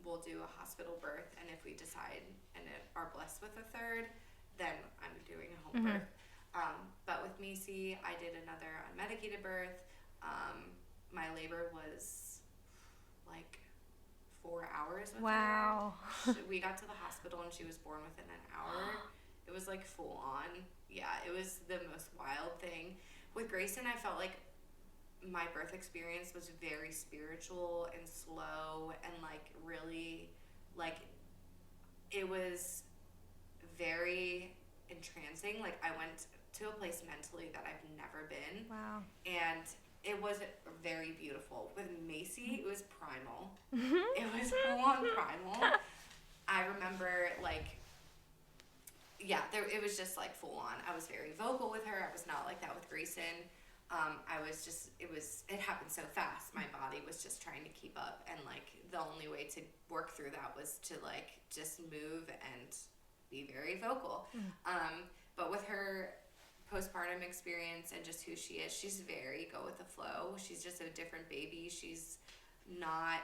we'll do a hospital birth, and if we decide and are blessed with a third, then I'm doing a home birth. But with Macy, I did another unmedicated birth. My labor was like 4 hours with her. We got to the hospital and she was born within an hour. It was like full on. Yeah, it was the most wild thing. With Grayson, I felt like my birth experience was very spiritual and slow, and like really, like, it was very entrancing. Like, I went to a place mentally that I've never been. Wow. And it was very beautiful. With Macy, it was primal. It was full on primal. I remember, like, it was just like full on. I was very vocal with her. I was not like that with Grayson. It happened so fast. My body was just trying to keep up, and like the only way to work through that was to like just move and be very vocal. But with her postpartum experience and just who she is, she's very go with the flow. She's just a different baby. She's not,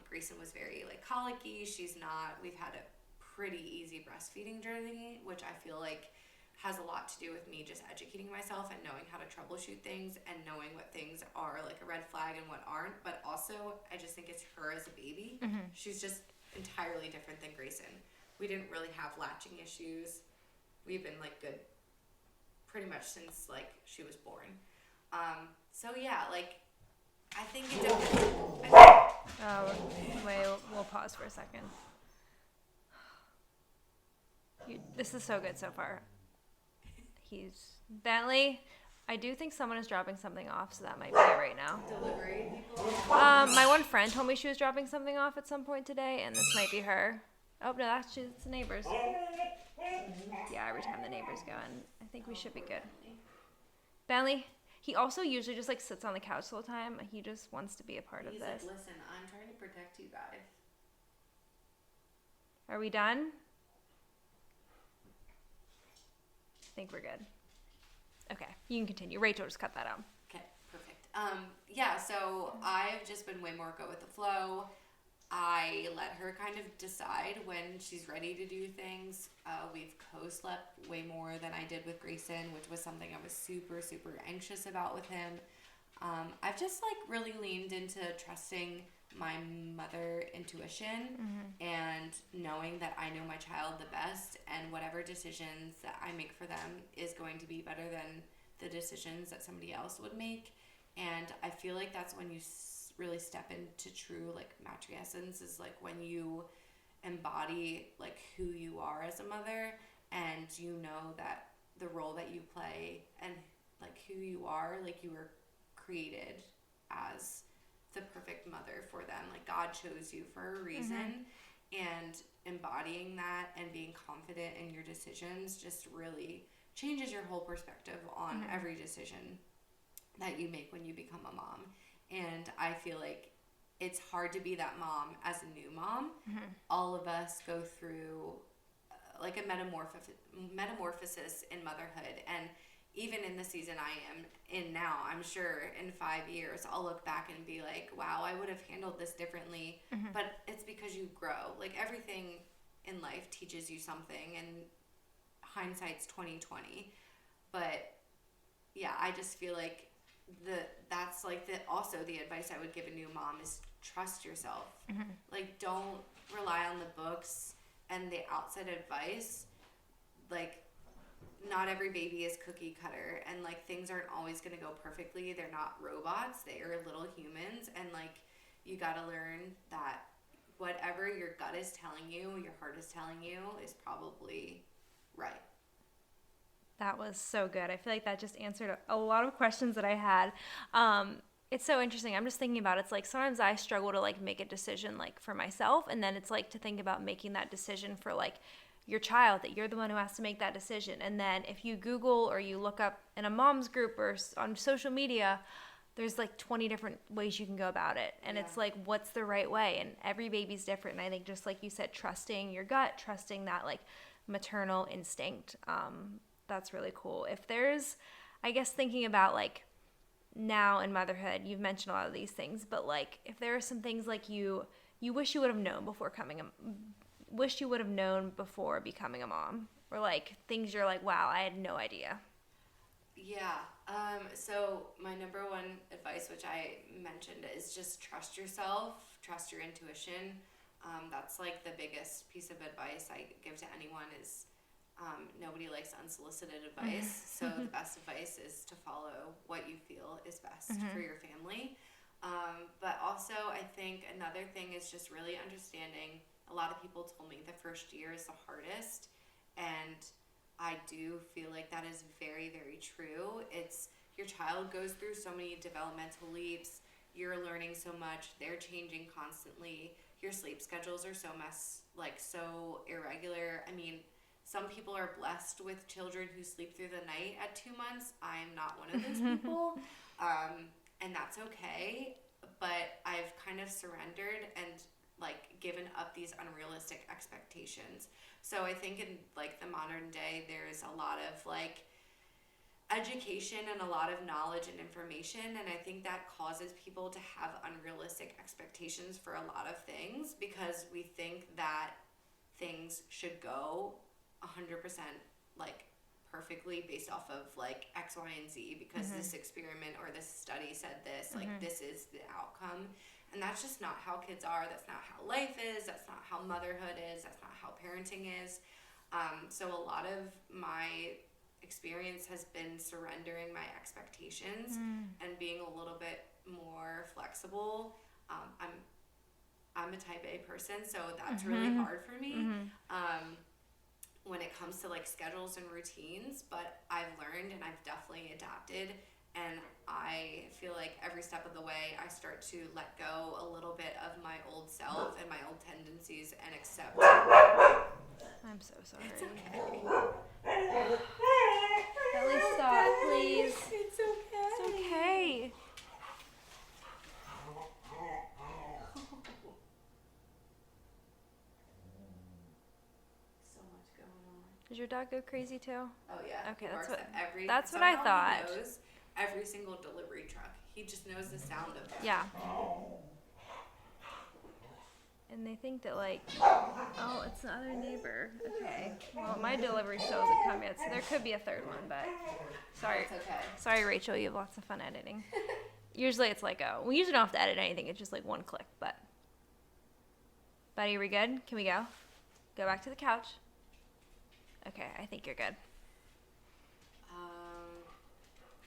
Grayson was very like colicky. We've had a pretty easy breastfeeding journey, which I feel like has a lot to do with me just educating myself and knowing how to troubleshoot things and knowing what things are like a red flag and what aren't. But also, I just think it's her as a baby. She's just entirely different than Grayson. We didn't really have latching issues. We've been like good pretty much since like she was born. So yeah, like, I think it definitely... We'll pause for a second. This is so good so far. Bentley, I do think someone is dropping something off, so that might be it right now. Delivery people? My one friend told me she was dropping something off at some point today, and this might be her. Oh, no, it's the neighbors. Yeah, every time the neighbors go in, I think we should be good. Bentley, he also usually just like sits on the couch the whole time. He just wants to be a part of this. Like, listen, I'm trying to protect you guys. Are we done? I think we're good. Okay, you can continue. Rachel, just cut that out. Okay, perfect. So I've just been way more go with the flow. I let her kind of decide when she's ready to do things. We've co-slept way more than I did with Grayson, which was something I was super, super anxious about with him. I've just really leaned into trusting my mother intuition and knowing that I know my child the best, and whatever decisions that I make for them is going to be better than the decisions that somebody else would make. And I feel like that's when you really step into true matriessence, is when you embody who you are as a mother, and you know that the role that you play and who you are, you were created as the perfect mother for them. God chose you for a reason, and embodying that and being confident in your decisions just really changes your whole perspective on every decision that you make when you become a mom. And I feel like it's hard to be that mom as a new mom. All of us go through a metamorphosis in motherhood, and even in the season I am in now, I'm sure in 5 years I'll look back and be like, wow, I would have handled this differently. But it's because you grow. Everything in life teaches you something, and hindsight's 20/20. But yeah, I just feel like that's also the advice I would give a new mom is trust yourself. Don't rely on the books and the outside advice. Not every baby is cookie cutter, and things aren't always going to go perfectly. They're not robots. They are little humans, and you got to learn that whatever your gut is telling you, your heart is telling you, is probably right. That was so good. I feel like that just answered a lot of questions that I had. It's so interesting. I'm just thinking about it. It's sometimes I struggle to make a decision for myself, and then it's to think about making that decision for your child, that you're the one who has to make that decision. And then if you Google or you look up in a mom's group or on social media, there's 20 different ways you can go about it. And it's what's the right way? And every baby's different. And I think just like you said, trusting your gut, trusting that maternal instinct, that's really cool. If there's, I guess, thinking about now in motherhood, you've mentioned a lot of these things, but if there are some things you wish you would have known before becoming a mom, or things you're wow, I had no idea. Yeah. So my number one advice, which I mentioned, is just trust yourself, trust your intuition. That's the biggest piece of advice I give to anyone is nobody likes unsolicited advice. So the best advice is to follow what you feel is best for your family. But also I think another thing is just really understanding. A lot of people told me the first year is the hardest, and I do feel like that is very, very true. It's your child goes through so many developmental leaps. You're learning so much. They're changing constantly. Your sleep schedules are so so irregular. I mean, some people are blessed with children who sleep through the night at 2 months. I am not one of those people, and that's okay. But I've kind of surrendered and given up these unrealistic expectations. So I think in the modern day, there's a lot of education and a lot of knowledge and information, and I think that causes people to have unrealistic expectations for a lot of things, because we think that things should go 100% perfectly based off of X, Y, and Z, because this experiment or this study said this, this is the outcome. And that's just not how kids are. That's not how life is. That's not how motherhood is. That's not how parenting is. So a lot of my experience has been surrendering my expectations and being a little bit more flexible. I'm a type A person, so that's really hard for me when it comes to schedules and routines. But I've learned and I've definitely adapted. And I feel every step of the way, I start to let go a little bit of my old self and my old tendencies and accept. I'm so sorry. It's okay. Ellie, stop, please. It's okay. It's okay. your dog go crazy too? Oh yeah. Okay, He that's barks what at every, that's what I somehow thought. He knows every single delivery truck. He just knows the sound of that. Yeah. And they think that like, oh, it's the other neighbor. Okay. Well, my delivery still hasn't come yet, so there could be a third one, but sorry. It's okay. Sorry, Rachel, you have lots of fun editing. Usually it's like, we usually don't have to edit anything. It's just like one click, but. Buddy, are we good? Can we go? Go back to the couch. Okay, I think you're good.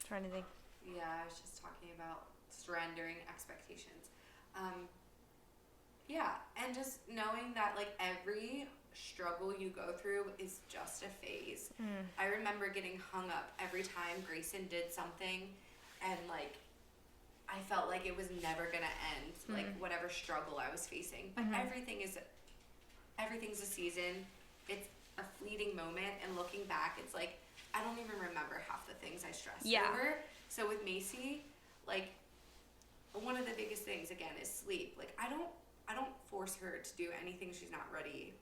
Trying to think. Yeah, I was just talking about surrendering expectations. Yeah, and just knowing that like every struggle you go through is just a phase. I remember getting hung up every time Grayson did something, and like I felt like it was never gonna end, like whatever struggle I was facing. But everything's a season. It's a fleeting moment, and looking back, it's like I don't even remember half the things I stressed over. So with Macy, like one of the biggest things again is sleep. Like I don't force her to do anything she's not ready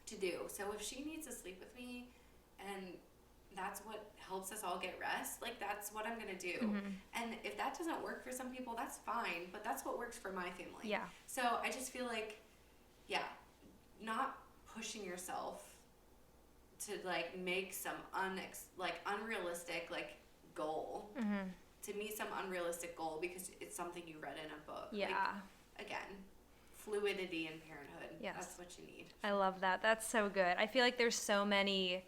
to do. So if she needs to sleep with me, and that's what helps us all get rest, like that's what I'm gonna do. And if that doesn't work for some people, that's fine, but that's what works for my family. Yeah. So I just feel like, yeah, not pushing yourself to like make some unrealistic like goal to meet some unrealistic goal because it's something you read in a book. Yeah. Like, again, fluidity in parenthood. Yes. That's what you need. I love that. That's so good. I feel like there's so many.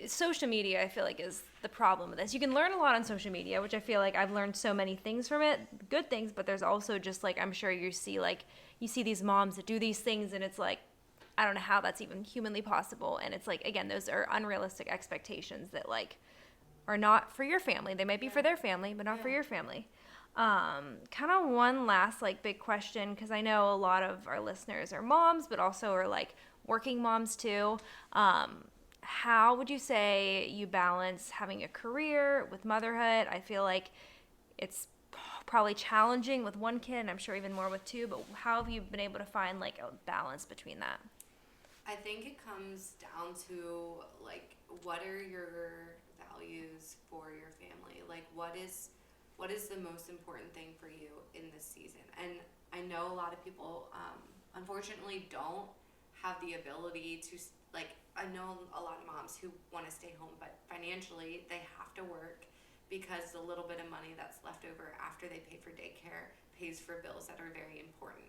Social media, I feel like, is the problem with this. You can learn a lot on social media, which I feel like I've learned so many things from it, good things, but there's also just like, I'm sure you see these moms that do these things, and it's like, I don't know how that's even humanly possible. And it's like, again, those are unrealistic expectations that like are not for your family. They might be for their family, but not for your family. Kind of one last like big question, because I know a lot of our listeners are moms, but also are like working moms too. How would you say you balance having a career with motherhood? I feel like it's probably challenging with one kid, and I'm sure even more with two, but how have you been able to find like a balance between that? I think it comes down to like, what are your values for your family? Like what is the most important thing for you in this season? And I know a lot of people unfortunately don't have the ability to, like, I know a lot of moms who want to stay home, but financially they have to work because the little bit of money that's left over after they pay for daycare pays for bills that are very important.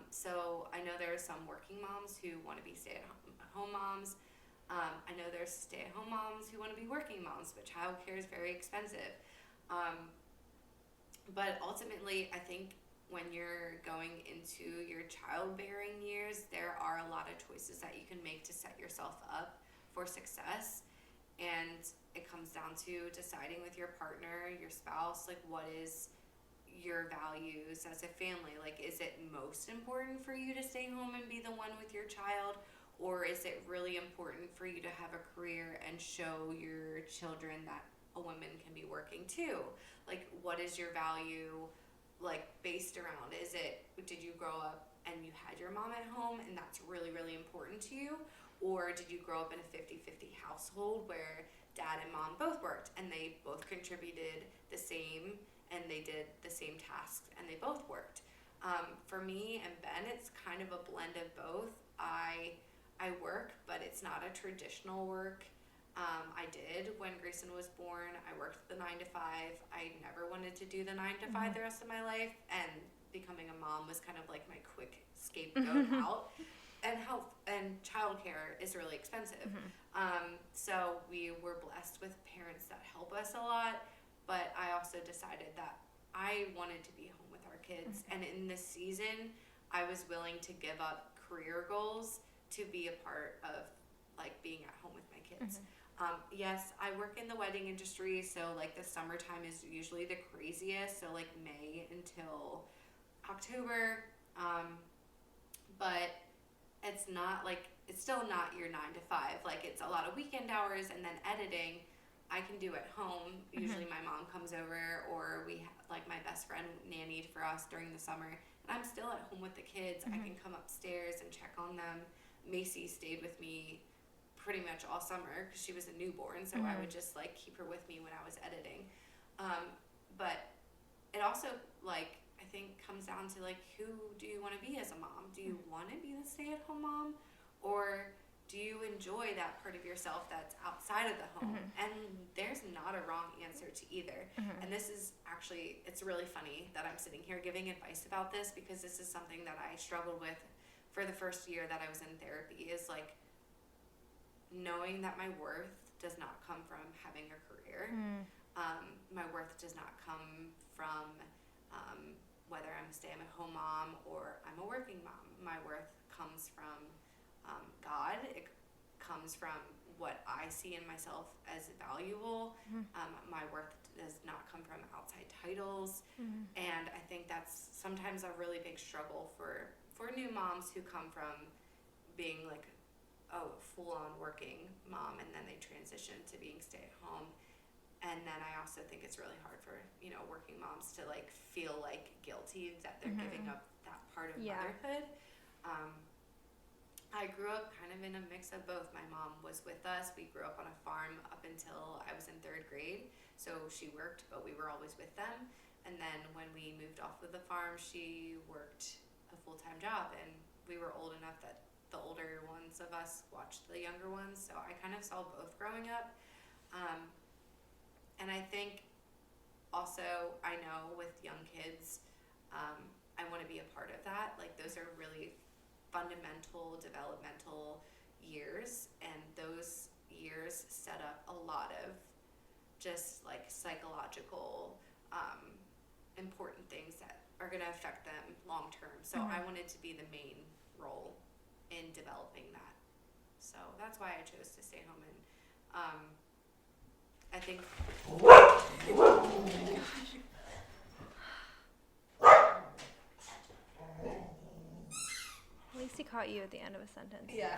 So I know there are some working moms who want to be stay-at-home moms. I know there's stay-at-home moms who want to be working moms, but childcare is very expensive. But ultimately, I think when you're going into your childbearing years, there are a lot of choices that you can make to set yourself up for success. And it comes down to deciding with your partner, your spouse, like what is your values as a family? Like, is it most important for you to stay home and be the one with your child? Or is it really important for you to have a career and show your children that a woman can be working too? Like, what is your value, like, based around? Did you grow up and you had your mom at home and that's really, really important to you? Or did you grow up in a 50-50 household where dad and mom both worked and they both contributed the same and they did the same tasks and they both worked? For me and Ben, it's kind of a blend of both. I work, but it's not a traditional work. I did when Grayson was born. I worked the 9 to 5. I never wanted to do the 9 to 5 the rest of my life, and becoming a mom was kind of like my quick scapegoat out. And health and childcare is really expensive. So we were blessed with parents that help us a lot, but I also decided that I wanted to be home with our kids. And in this season, I was willing to give up career goals to be a part of like being at home with my kids. Yes, I work in the wedding industry, so like the summertime is usually the craziest, so like May until October, but it's not like, it's still not your 9 to 5, like it's a lot of weekend hours, and then editing I can do at home. Usually my mom comes over, or we like my best friend nannied for us during the summer, and I'm still at home with the kids. I can come upstairs and check on them. Macy stayed with me pretty much all summer because she was a newborn, so I would just like keep her with me when I was editing. But it also like I think comes down to like, who do you want to be as a mom? Do you want to be the stay-at-home mom, or do you enjoy that part of yourself that's outside of the home? And there's not a wrong answer to either. And this is actually, it's really funny that I'm sitting here giving advice about this, because this is something that I struggled with for the first year that I was in therapy, is like knowing that my worth does not come from having a career. My worth does not come from whether I'm a stay-at-home mom or I'm a working mom. My worth comes from God. It comes from what I see in myself as valuable. My worth does not come from outside titles. And I think that's sometimes a really big struggle for new moms who come from being like a full-on working mom, and then they transition to being stay-at-home. And then I also think it's really hard for, you know, working moms to like feel like guilty that they're giving up that part of motherhood. I grew up kind of in a mix of both. My mom was with us. We grew up on a farm up until I was in 3rd grade. So she worked, but we were always with them. And then when we moved off of the farm, she worked a full-time job. And we were old enough that the older ones of us watched the younger ones. So I kind of saw both growing up. And I think also, I know with young kids, I want to be a part of that. Like, those are really fundamental developmental years, and those years set up a lot of just like psychological important things that are going to affect them long term. So I wanted to be the main role in developing that. So that's why I chose to stay home. And I think At least he caught you at the end of a sentence. Yeah.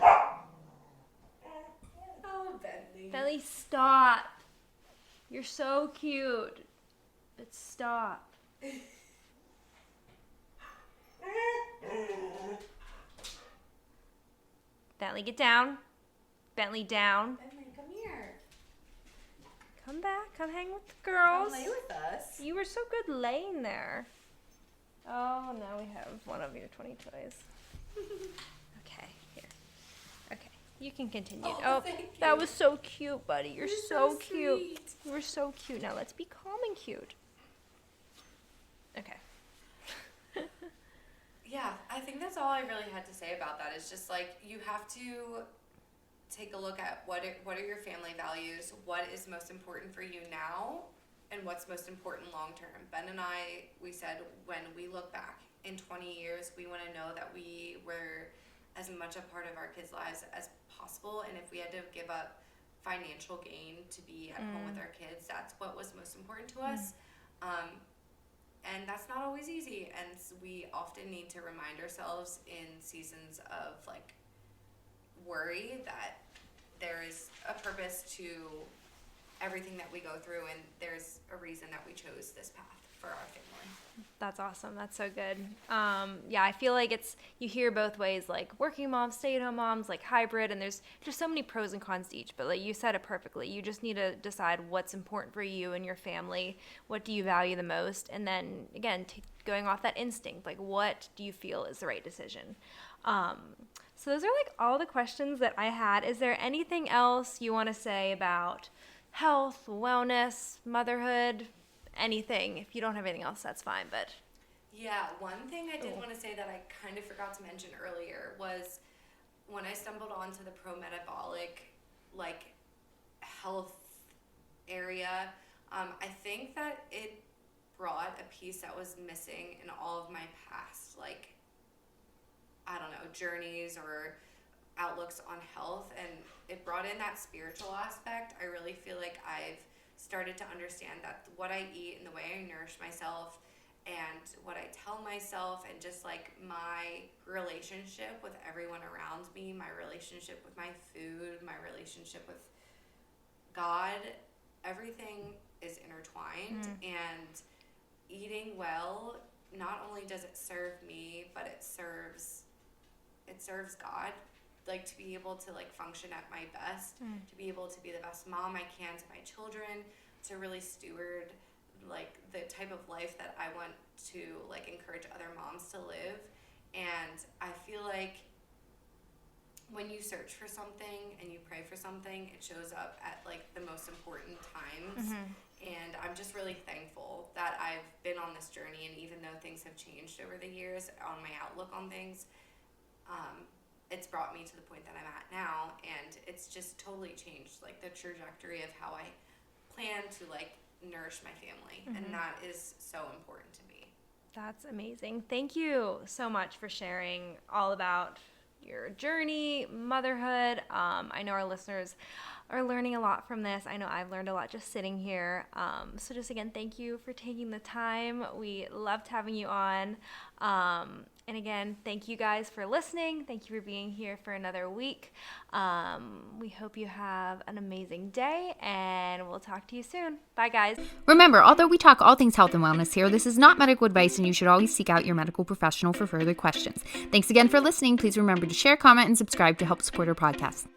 Oh, Bentley. Bentley, stop. You're so cute. But stop. Bentley, get down. Bentley, down. Bentley, come here. Come back. Come hang with the girls. Come lay with us. You were so good laying there. Oh, now we have one of your 20 toys. Okay, here. Okay, you can continue. Oh, thank you. That was so cute, buddy. You're so cute. Sweet. You were so cute. Now let's be calm and cute. Okay. Yeah, I think that's all I really had to say about that. Is just like, you have to take a look at what are your family values, what is most important for you now, and what's most important long term. Ben and I, we said when we look back in 20 years, we want to know that we were as much a part of our kids' lives as possible, and if we had to give up financial gain to be at home with our kids, that's what was most important to us. And that's not always easy, and we often need to remind ourselves in seasons of like worry that there is a purpose to everything that we go through, and there's a reason that we chose this path for our family. That's awesome. That's so good. Yeah, I feel like you hear both ways, like working moms, stay-at-home moms, like hybrid, and there's so many pros and cons to each, but like you said it perfectly. You just need to decide what's important for you and your family. What do you value the most? And then again, going off that instinct, like what do you feel is the right decision? So those are like all the questions that I had. Is there anything else you want to say about health, wellness, motherhood, anything? If you don't have anything else, that's fine, but Yeah, one thing I did want to say that I kind of forgot to mention earlier was when I stumbled onto the Pro-Metabolic like health area, I think that it brought a piece that was missing in all of my past, like, I don't know, journeys or outlooks on health, and it brought in that spiritual aspect. I really feel like I've started to understand that what I eat and the way I nourish myself and what I tell myself, and just like my relationship with everyone around me, my relationship with my food, my relationship with God, everything is intertwined. And eating well, not only does it serve me, but it serves God like to be able to like function at my best, to be able to be the best mom I can to my children, to really steward like the type of life that I want to like encourage other moms to live. And I feel like when you search for something and you pray for something, it shows up at like the most important times. And I'm just really thankful that I've been on this journey, and even though things have changed over the years on my outlook on things, it's brought me to the point that I'm at now, and it's just totally changed like the trajectory of how I plan to like nourish my family, and that is so important to me. That's amazing. Thank you so much for sharing all about your journey, motherhood. I know our listeners are learning a lot from this. I know I've learned a lot just sitting here. So just again, thank you for taking the time. We loved having you on. And again, thank you guys for listening. Thank you for being here for another week. We hope you have an amazing day, and we'll talk to you soon. Bye, guys. Remember, although we talk all things health and wellness here, this is not medical advice, and you should always seek out your medical professional for further questions. Thanks again for listening. Please remember to share, comment, and subscribe to help support our podcast.